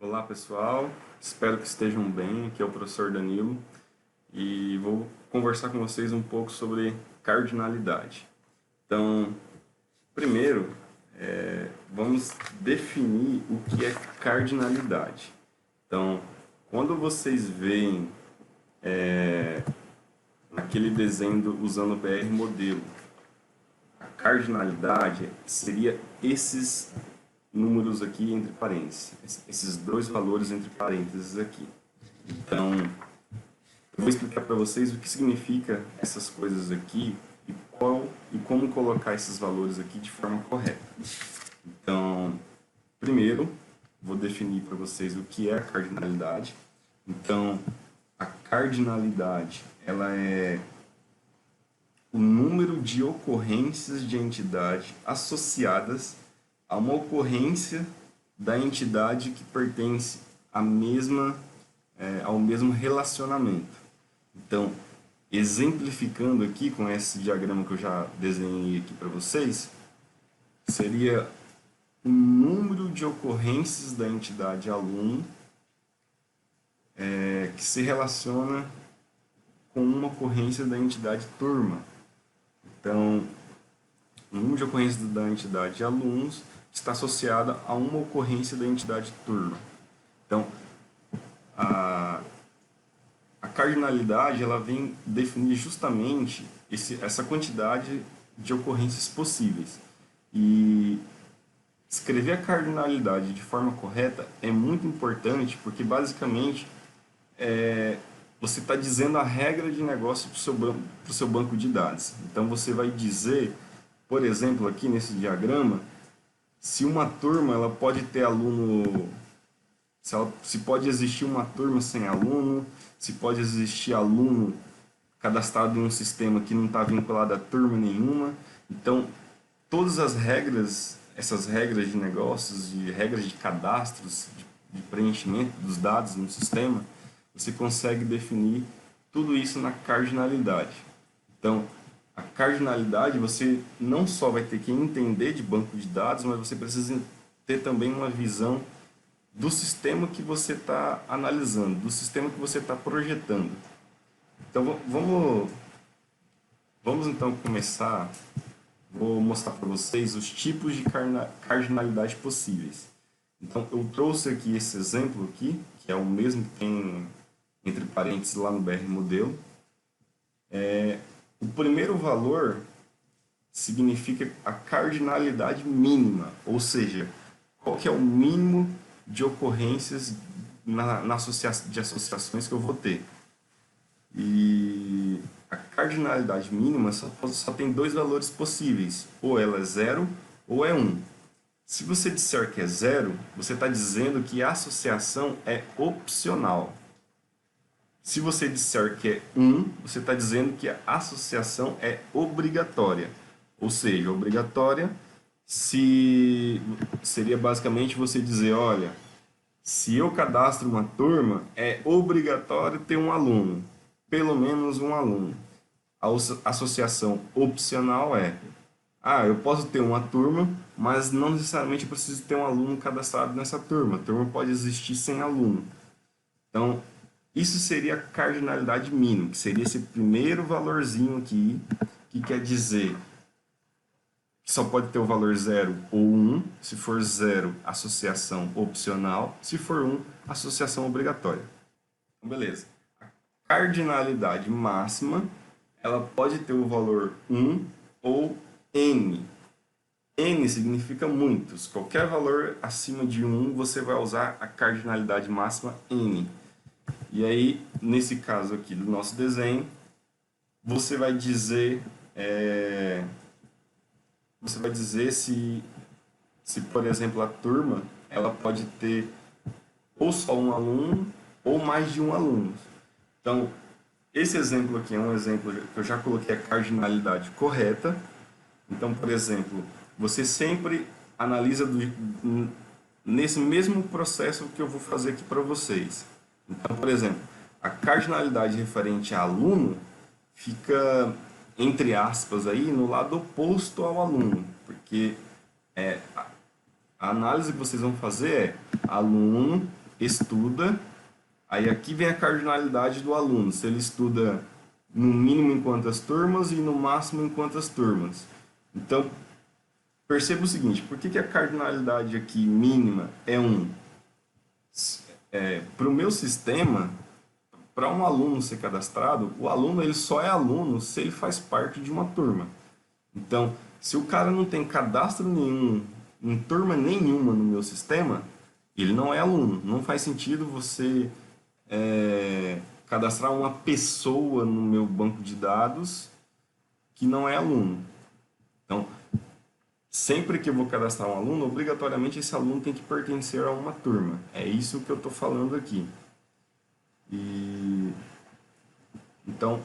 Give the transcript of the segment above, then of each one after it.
Olá pessoal, espero que estejam bem. Aqui é o professor Danilo e vou conversar com vocês um pouco sobre cardinalidade. Então, primeiro, vamos definir o que é cardinalidade. Então, quando vocês veem aquele desenho usando o BR modelo, a cardinalidade seria esses números aqui entre parênteses, esses dois valores entre parênteses aqui. Então, eu vou explicar para vocês o que significa essas coisas aqui e como colocar esses valores aqui de forma correta. Então, primeiro, vou definir para vocês o que é a cardinalidade. Então, a cardinalidade, ela é o número de ocorrências de entidade associadas a uma ocorrência da entidade que pertence ao mesmo relacionamento. Então, exemplificando aqui com esse diagrama que eu já desenhei aqui para vocês, seria o número de ocorrências da entidade aluno que se relaciona com uma ocorrência da entidade turma. Então, o número de ocorrências da entidade alunos está associada a uma ocorrência da entidade turma. Então, a cardinalidade ela vem definir justamente essa quantidade de ocorrências possíveis. E escrever a cardinalidade de forma correta é muito importante, porque basicamente você está dizendo a regra de negócio para o seu banco de dados. Então você vai dizer, por exemplo, aqui nesse diagrama, se uma turma ela pode ter aluno, se pode existir uma turma sem aluno, se pode existir aluno cadastrado em um sistema que não está vinculado a turma nenhuma. Então, todas as regras, essas regras de negócios, de regras de cadastros, de preenchimento dos dados no sistema, você consegue definir tudo isso na cardinalidade. Então, a cardinalidade você não só vai ter que entender de banco de dados, mas você precisa ter também uma visão do sistema que você está analisando, do sistema que você está projetando. Então vamos então começar. Vou mostrar para vocês os tipos de cardinalidade possíveis. Então eu trouxe aqui esse exemplo aqui, que é o mesmo que tem entre parênteses lá no BR modelo. O primeiro valor significa a cardinalidade mínima, ou seja, qual que é o mínimo de ocorrências de associações que eu vou ter. E a cardinalidade mínima só tem dois valores possíveis, ou ela é 0 ou é 1. Se você disser que é 0, você está dizendo que a associação é opcional. Se você disser que é 1, você está dizendo que a associação é obrigatória. Ou seja, obrigatória seria basicamente você dizer, olha, se eu cadastro uma turma, é obrigatório ter um aluno, pelo menos um aluno. A associação opcional eu posso ter uma turma, mas não necessariamente eu preciso ter um aluno cadastrado nessa turma. A turma pode existir sem aluno. Então, isso seria a cardinalidade mínima, que seria esse primeiro valorzinho aqui, que quer dizer que só pode ter o valor 0 ou 1. Se for 0, associação opcional. Se for 1, associação obrigatória. Então, beleza. A cardinalidade máxima, ela pode ter o valor 1 ou n. N significa muitos. Qualquer valor acima de 1, você vai usar a cardinalidade máxima n. E aí, nesse caso aqui do nosso desenho, você vai dizer se, por exemplo, a turma ela pode ter ou só um aluno ou mais de um aluno. Então, esse exemplo aqui é um exemplo que eu já coloquei a cardinalidade correta. Então, por exemplo, você sempre analisa nesse mesmo processo que eu vou fazer aqui para vocês. Então, por exemplo, a cardinalidade referente a aluno fica, entre aspas, aí, no lado oposto ao aluno, porque a análise que vocês vão fazer é aluno estuda, aí aqui vem a cardinalidade do aluno, se ele estuda no mínimo em quantas turmas e no máximo em quantas turmas. Então, perceba o seguinte, por que a cardinalidade aqui mínima é 1? Para o meu sistema, para um aluno ser cadastrado, o aluno ele só é aluno se ele faz parte de uma turma. Então, se o cara não tem cadastro nenhum, em turma nenhuma no meu sistema, ele não é aluno. Não faz sentido você cadastrar uma pessoa no meu banco de dados que não é aluno. Então, sempre que eu vou cadastrar um aluno, obrigatoriamente esse aluno tem que pertencer a uma turma. É isso que eu estou falando aqui. Então,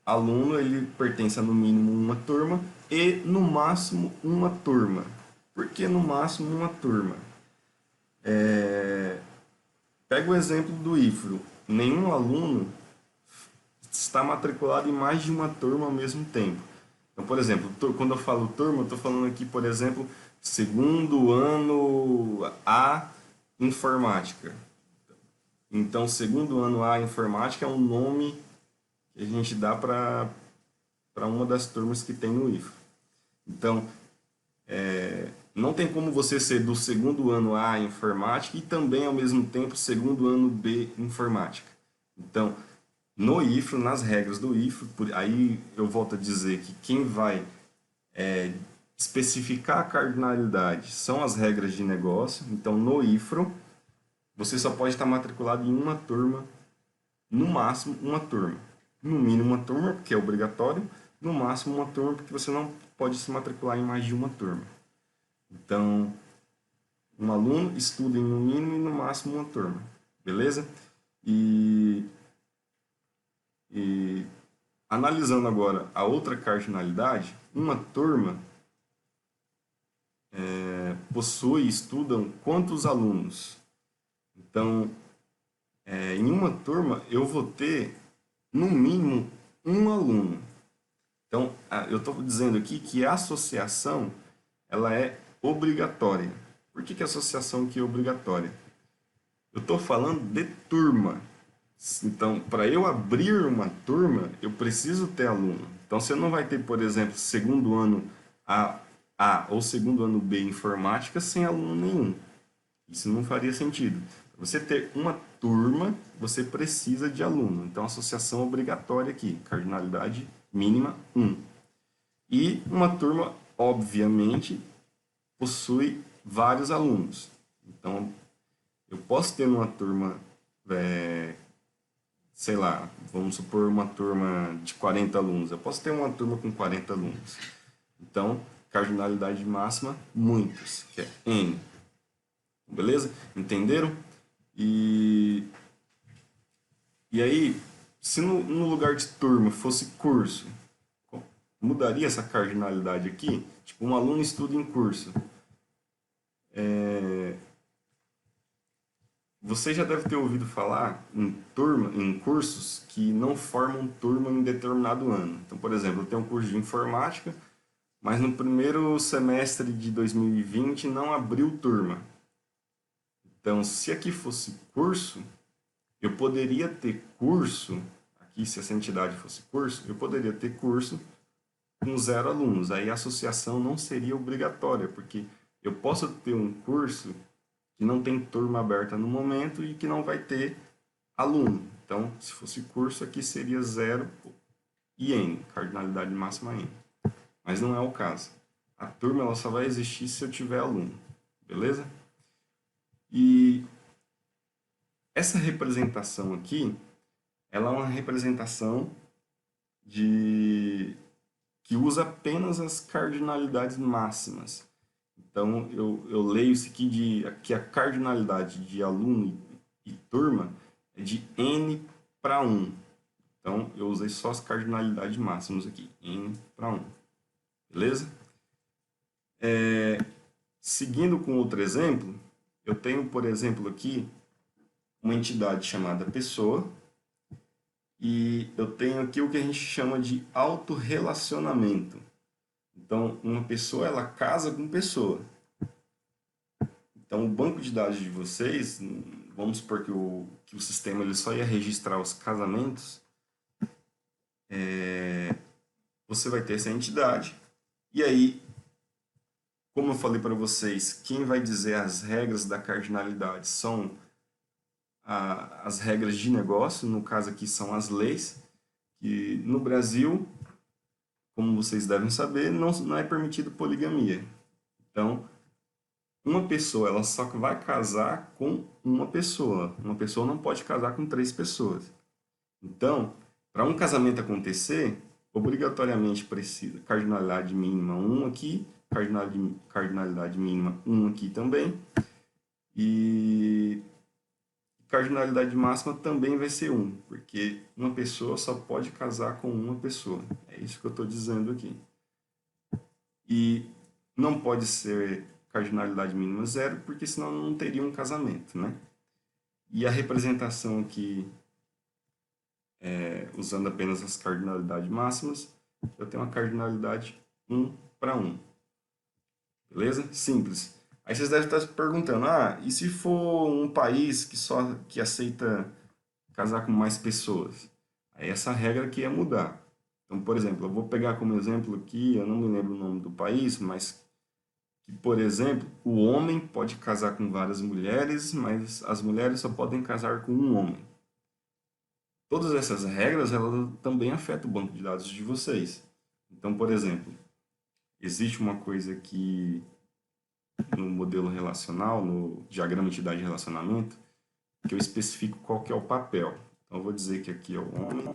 aluno ele pertence a no mínimo uma turma e no máximo uma turma. Por que no máximo uma turma? Pega o exemplo do IFRO. Nenhum aluno está matriculado em mais de uma turma ao mesmo tempo. Então, por exemplo, quando eu falo turma, eu estou falando aqui, por exemplo, segundo ano A Informática. Então, segundo ano A Informática é um nome que a gente dá para uma das turmas que tem no IFRO. Então, não tem como você ser do segundo ano A Informática e também, ao mesmo tempo, segundo ano B Informática. Então, no IFRO, nas regras do IFRO, aí eu volto a dizer que quem vai especificar a cardinalidade são as regras de negócio. Então, no IFRO, você só pode estar matriculado em uma turma, no máximo uma turma. No mínimo uma turma, porque é obrigatório, no máximo uma turma, porque você não pode se matricular em mais de uma turma. Então, um aluno estuda em no mínimo e no máximo uma turma, beleza? E analisando agora a outra cardinalidade, uma turma possui, estudam quantos alunos? Então, em uma turma eu vou ter no mínimo um aluno. Então, eu estou dizendo aqui que a associação ela é obrigatória. Por que a associação aqui é obrigatória? Eu estou falando de turma. Então, para eu abrir uma turma, eu preciso ter aluno. Então, você não vai ter, por exemplo, segundo ano A ou segundo ano B Informática sem aluno nenhum. Isso não faria sentido. Para você ter uma turma, você precisa de aluno. Então, associação obrigatória aqui, cardinalidade mínima 1. E uma turma, obviamente, possui vários alunos. Então, eu posso ter uma turma, sei lá, vamos supor uma turma de 40 alunos. Eu posso ter uma turma com 40 alunos. Então, cardinalidade máxima, muitos, que é N. Beleza? Entenderam? E aí, se no lugar de turma fosse curso, mudaria essa cardinalidade aqui? Tipo, um aluno estuda em curso. Você já deve ter ouvido falar em cursos que não formam turma em determinado ano. Então, por exemplo, eu tenho um curso de informática, mas no primeiro semestre de 2020 não abriu turma. Então, se aqui fosse curso, eu poderia ter curso, aqui se essa entidade fosse curso, eu poderia ter curso com 0 alunos. Aí a associação não seria obrigatória, porque eu posso ter um curso que não tem turma aberta no momento e que não vai ter aluno. Então, se fosse curso, aqui seria 0 e N, cardinalidade máxima N. Mas não é o caso. A turma ela só vai existir se eu tiver aluno, beleza? E essa representação aqui, ela é uma representação que usa apenas as cardinalidades máximas. Então, eu leio isso aqui que a cardinalidade de aluno e turma é de N para 1. Então, eu usei só as cardinalidades máximas aqui, N para 1. Beleza? Seguindo com outro exemplo, eu tenho, por exemplo, aqui uma entidade chamada pessoa e eu tenho aqui o que a gente chama de autorrelacionamento. Então, uma pessoa, ela casa com pessoa. Então, o banco de dados de vocês, vamos supor que o sistema ele só ia registrar os casamentos, você vai ter essa entidade, e aí, como eu falei para vocês, quem vai dizer as regras da cardinalidade são as regras de negócio, no caso aqui são as leis, que no Brasil, como vocês devem saber, não é permitido poligamia. Então, uma pessoa ela só vai casar com uma pessoa. Uma pessoa não pode casar com 3 pessoas. Então, para um casamento acontecer, obrigatoriamente precisa cardinalidade mínima 1 aqui, cardinalidade mínima 1 aqui também, e cardinalidade máxima também vai ser 1, porque uma pessoa só pode casar com uma pessoa. É isso que eu estou dizendo aqui. E não pode ser cardinalidade mínima 0, porque senão não teria um casamento, né? E a representação aqui, usando apenas as cardinalidades máximas, eu tenho uma cardinalidade 1 para 1. Beleza? Simples. Aí vocês devem estar se perguntando, e se for um país que aceita casar com mais pessoas? Aí essa regra aqui ia mudar. Então, por exemplo, eu vou pegar como exemplo aqui, eu não me lembro o nome do país, mas que, por exemplo, o homem pode casar com várias mulheres, mas as mulheres só podem casar com um homem. Todas essas regras, elas também afetam o banco de dados de vocês. Então, por exemplo, existe uma coisa que no modelo relacional, no diagrama de entidade de relacionamento, que eu especifico qual que é o papel. Então, eu vou dizer que aqui é o homem,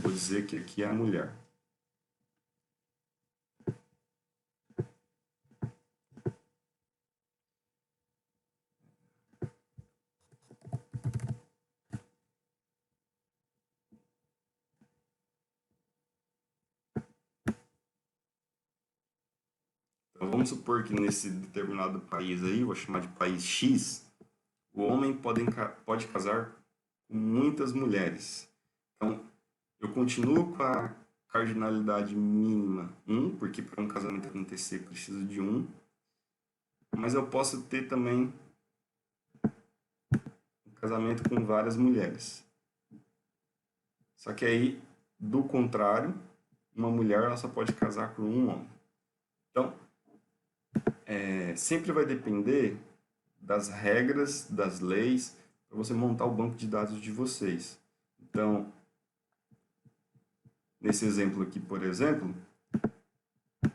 vou dizer que aqui é a mulher. Então, vamos supor que nesse determinado país aí, vou chamar de país X, o homem pode casar com muitas mulheres. Então, eu continuo com a cardinalidade mínima 1, porque para um casamento acontecer precisa de 1, mas eu posso ter também um casamento com várias mulheres. Só que aí, do contrário, uma mulher ela só pode casar com um homem. Então, sempre vai depender das regras, das leis, para você montar o banco de dados de vocês. Então, nesse exemplo aqui, por exemplo,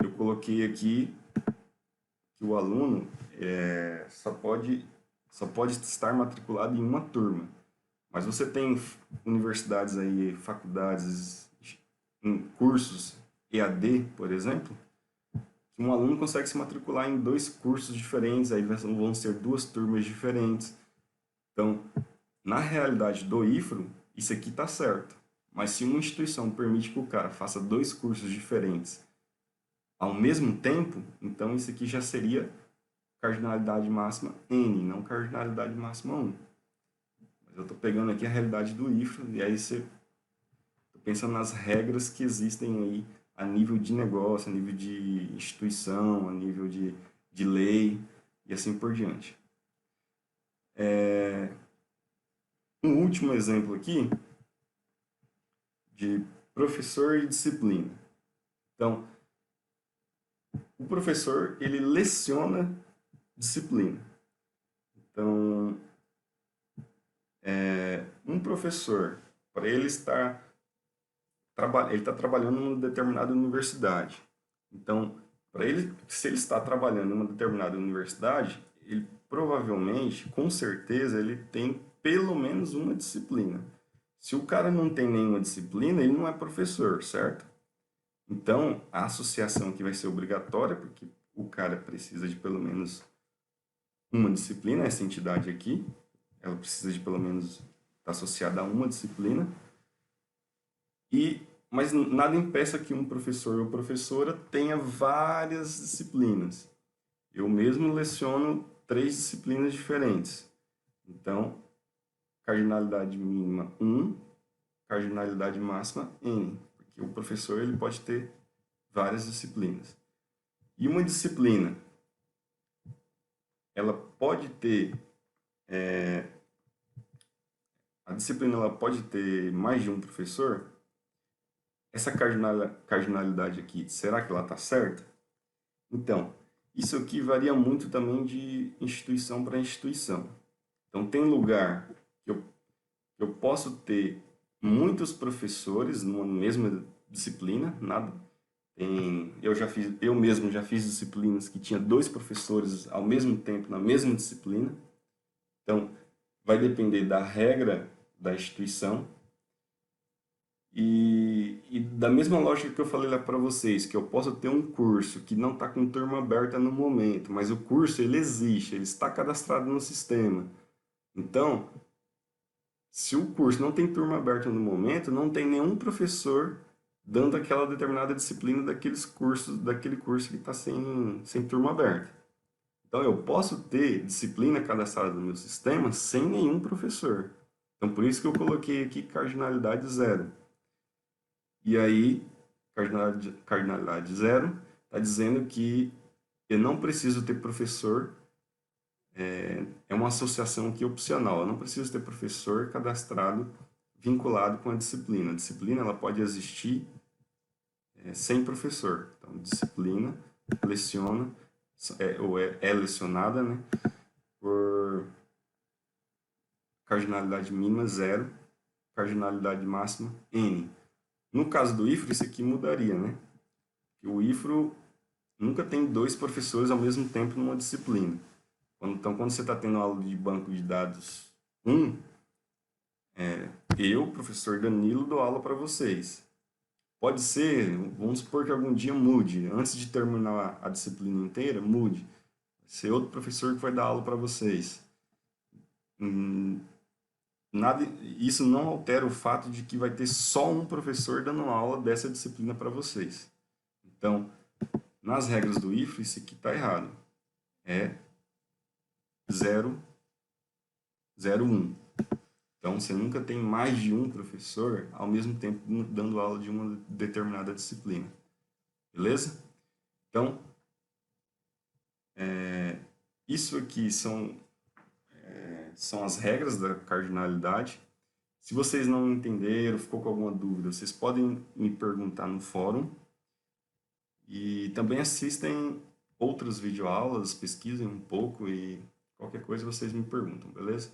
eu coloquei aqui que o aluno só pode estar matriculado em uma turma. Mas você tem universidades aí, faculdades, em cursos EAD, por exemplo, que um aluno consegue se matricular em 2 cursos diferentes, aí vão ser 2 turmas diferentes. Então, na realidade do IFRO, isso aqui está certo. Mas se uma instituição permite que o cara faça 2 cursos diferentes ao mesmo tempo, então isso aqui já seria cardinalidade máxima N, não cardinalidade máxima 1. Mas eu estou pegando aqui a realidade do IFRO, e aí você está pensando nas regras que existem aí a nível de negócio, a nível de instituição, a nível de lei e assim por diante. Um último exemplo aqui de professor e disciplina. Então, o professor, ele leciona disciplina. Então, um professor, para ele estar ele está trabalhando em uma determinada universidade. Então, para ele, se ele está trabalhando em uma determinada universidade, ele provavelmente, com certeza, ele tem pelo menos uma disciplina. Se o cara não tem nenhuma disciplina, ele não é professor, certo? Então, a associação aqui vai ser obrigatória, porque o cara precisa de pelo menos uma disciplina, essa entidade aqui, ela precisa de pelo menos estar associada a uma disciplina. Mas nada impeça que um professor ou professora tenha várias disciplinas. Eu mesmo leciono 3 disciplinas diferentes. Então, cardinalidade mínima 1, cardinalidade máxima N, porque o professor ele pode ter várias disciplinas. E uma disciplina ela pode ter, a disciplina ela pode ter mais de um professor? Essa cardinalidade aqui, será que ela está certa? Então, isso aqui varia muito também de instituição para instituição. Então, tem lugar que eu posso ter muitos professores numa mesma disciplina, nada. Eu mesmo já fiz disciplinas que tinha dois professores ao mesmo tempo na mesma disciplina. Então, vai depender da regra da instituição e da mesma lógica que eu falei lá para vocês, que eu posso ter um curso que não está com turma aberta no momento, mas o curso ele existe, ele está cadastrado no sistema. Então, se o curso não tem turma aberta no momento, não tem nenhum professor dando aquela determinada disciplina daquele curso que está sem turma aberta. Então, eu posso ter disciplina cadastrada no meu sistema sem nenhum professor. Então, por isso que eu coloquei aqui cardinalidade zero. E aí, cardinalidade zero está dizendo que eu não preciso ter professor, é uma associação aqui opcional, eu não preciso ter professor cadastrado vinculado com a disciplina. A disciplina ela pode existir sem professor. Então, disciplina leciona, ou é lecionada, né, por cardinalidade mínima zero, cardinalidade máxima n. No caso do IFRO, isso aqui mudaria, né? Que o IFRO nunca tem dois professores ao mesmo tempo numa disciplina. Então, quando você está tendo aula de banco de dados 1, eu, professor Danilo, dou aula para vocês. Pode ser, vamos supor que algum dia mude, antes de terminar a disciplina inteira, mude. Vai ser outro professor que vai dar aula para vocês. Nada, isso não altera o fato de que vai ter só um professor dando aula dessa disciplina para vocês. Então, nas regras do IFRO, isso aqui está errado. É 0, 0, 1. Então, você nunca tem mais de um professor ao mesmo tempo dando aula de uma determinada disciplina. Beleza? Então, isso aqui são as regras da cardinalidade. Se vocês não entenderam, ficou com alguma dúvida, vocês podem me perguntar no fórum. E também assistem outras videoaulas, pesquisem um pouco e qualquer coisa vocês me perguntam, beleza?